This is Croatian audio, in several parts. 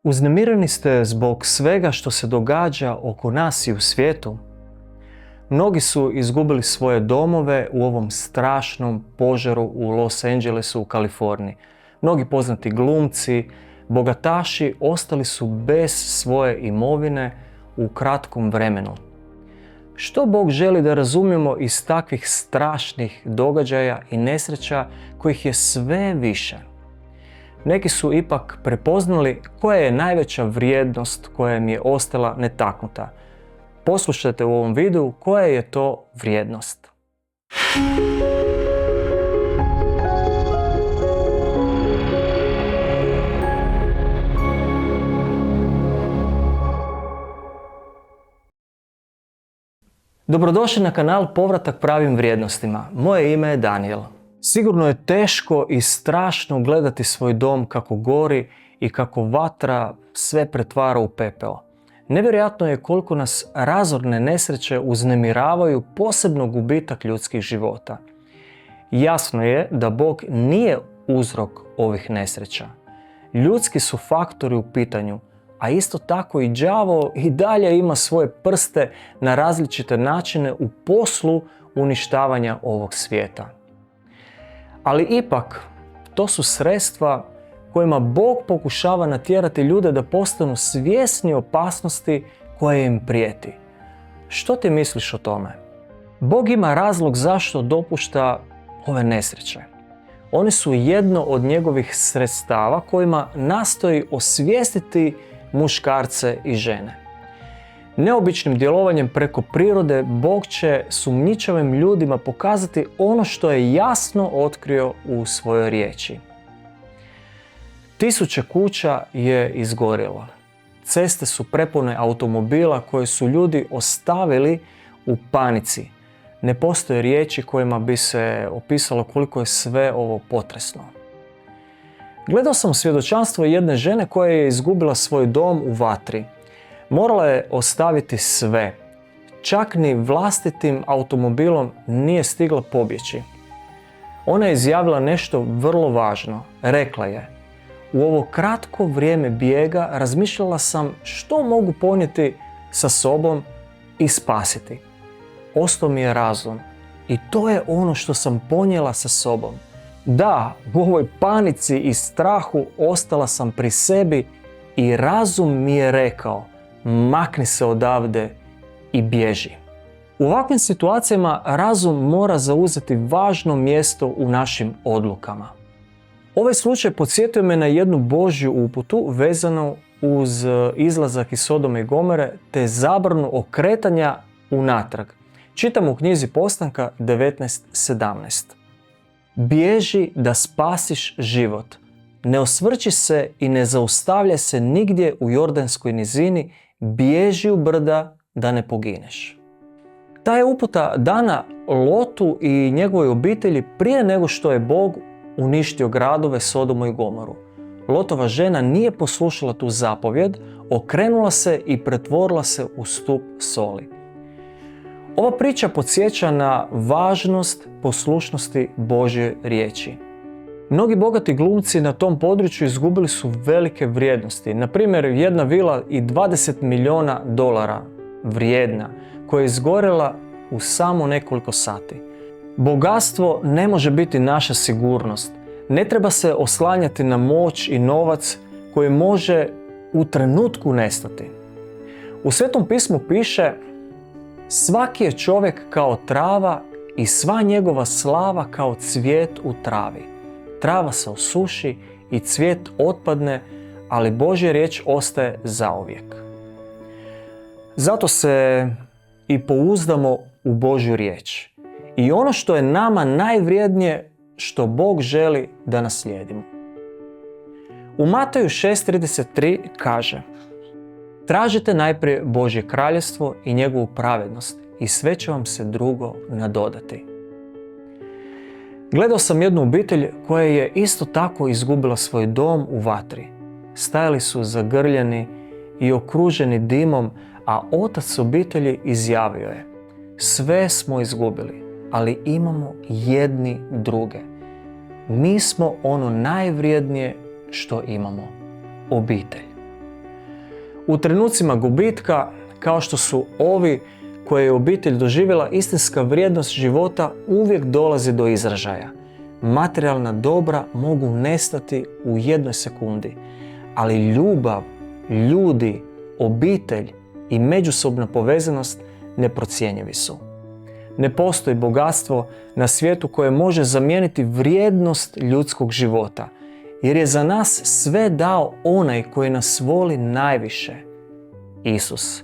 Uznemireni ste zbog svega što se događa oko nas i u svijetu. Mnogi su izgubili svoje domove u ovom strašnom požaru u Los Angelesu u Kaliforniji. Mnogi poznati glumci, bogataši ostali su bez svoje imovine u kratkom vremenu. Što Bog želi da razumijemo iz takvih strašnih događaja i nesreća kojih je sve više? Neki su ipak prepoznali koja je najveća vrijednost koja im je ostala netaknuta. Poslušajte u ovom videu koja je to vrijednost. Dobrodošli na kanal Povratak pravim vrijednostima. Moje ime je Daniel. Sigurno je teško i strašno gledati svoj dom kako gori i kako vatra sve pretvara u pepeo. Nevjerojatno je koliko nas razorne nesreće uznemiravaju, posebno gubitak ljudskih života. Jasno je da Bog nije uzrok ovih nesreća. Ljudski su faktori u pitanju, a isto tako i đavo i dalje ima svoje prste na različite načine u poslu uništavanja ovog svijeta. Ali ipak, to su sredstva kojima Bog pokušava natjerati ljude da postanu svjesni opasnosti koja im prijeti. Što ti misliš o tome? Bog ima razlog zašto dopušta ove nesreće. One su jedno od njegovih sredstava kojima nastoji osvijestiti muškarce i žene. Neobičnim djelovanjem preko prirode Bog će sumnjičavim ljudima pokazati ono što je jasno otkrio u svojoj riječi. Tisuće kuća je izgorjelo. Ceste su prepune automobila koje su ljudi ostavili u panici. Ne postoje riječi kojima bi se opisalo koliko je sve ovo potresno. Gledao sam svjedočanstvo jedne žene koja je izgubila svoj dom u vatri. Morala je ostaviti sve. Čak ni vlastitim automobilom nije stigla pobjeći. Ona je izjavila nešto vrlo važno. Rekla je: u ovo kratko vrijeme bijega razmišljala sam što mogu ponijeti sa sobom i spasiti. Ostao mi je razum i to je ono što sam ponijela sa sobom. Da, u ovoj panici i strahu ostala sam pri sebi i razum mi je rekao: makni se odavde i bježi. U ovakvim situacijama razum mora zauzeti važno mjesto u našim odlukama. Ovaj slučaj podsjetio me na jednu Božju uputu vezanu uz izlazak iz Sodome i Gomore te zabranu okretanja unatrag. Čitam u knjizi Postanka 19.17. Bježi da spasiš život. Ne osvrći se i ne zaustavljaj se nigdje u Jordanskoj nizini, bježi u brda da ne pogineš. Ta je uputa dana Lotu i njegovoj obitelji prije nego što je Bog uništio gradove Sodomu i Gomoru. Lotova žena nije poslušala tu zapovjed, okrenula se i pretvorila se u stup soli. Ova priča podsjeća na važnost poslušnosti Božje riječi. Mnogi bogati glumci na tom području izgubili su velike vrijednosti. Na primjer, jedna vila i $20 milijuna vrijedna, koja je izgorjela u samo nekoliko sati. Bogatstvo ne može biti naša sigurnost. Ne treba se oslanjati na moć i novac koji može u trenutku nestati. U Svetom pismu piše: svaki je čovjek kao trava i sva njegova slava kao cvijet u travi. Trava se osuši i cvijet otpadne, ali Božja riječ ostaje zauvijek. Zato se i pouzdamo u Božju riječ. I ono što je nama najvrijednije, što Bog želi da naslijedimo. U Mateju 6.33 kaže: tražite najprije Božje kraljevstvo i njegovu pravednost i sve će vam se drugo nadodati. Gledao sam jednu obitelj koja je isto tako izgubila svoj dom u vatri. Stajali su zagrljeni i okruženi dimom, a otac obitelji izjavio je: sve smo izgubili, ali imamo jedni druge. Mi smo ono najvrijednije što imamo, obitelj. U trenucima gubitka, kao što su ovi koje je obitelj doživjela, istinska vrijednost života uvijek dolazi do izražaja. Materijalna dobra mogu nestati u jednoj sekundi, ali ljubav, ljudi, obitelj i međusobna povezanost neprocjenjivi su. Ne postoji bogatstvo na svijetu koje može zamijeniti vrijednost ljudskog života, jer je za nas sve dao onaj koji nas voli najviše, Isus.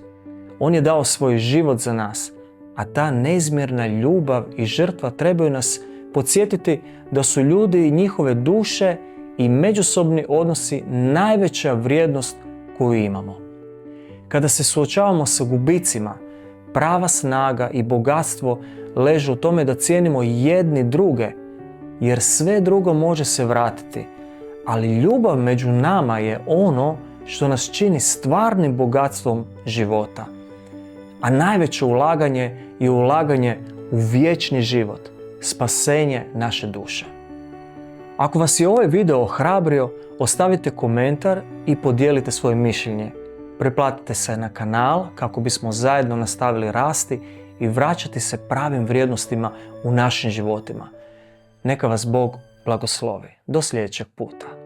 On je dao svoj život za nas, a ta neizmjerna ljubav i žrtva trebaju nas podsjetiti da su ljudi i njihove duše i međusobni odnosi najveća vrijednost koju imamo. Kada se suočavamo sa gubicima, prava snaga i bogatstvo leže u tome da cijenimo jedni druge, jer sve drugo može se vratiti, ali ljubav među nama je ono što nas čini stvarnim bogatstvom života. A najveće ulaganje je ulaganje u vječni život, spasenje naše duše. Ako vas je ovaj video ohrabrio, ostavite komentar i podijelite svoje mišljenje. Pretplatite se na kanal kako bismo zajedno nastavili rasti i vraćati se pravim vrijednostima u našim životima. Neka vas Bog blagoslovi. Do sljedećeg puta.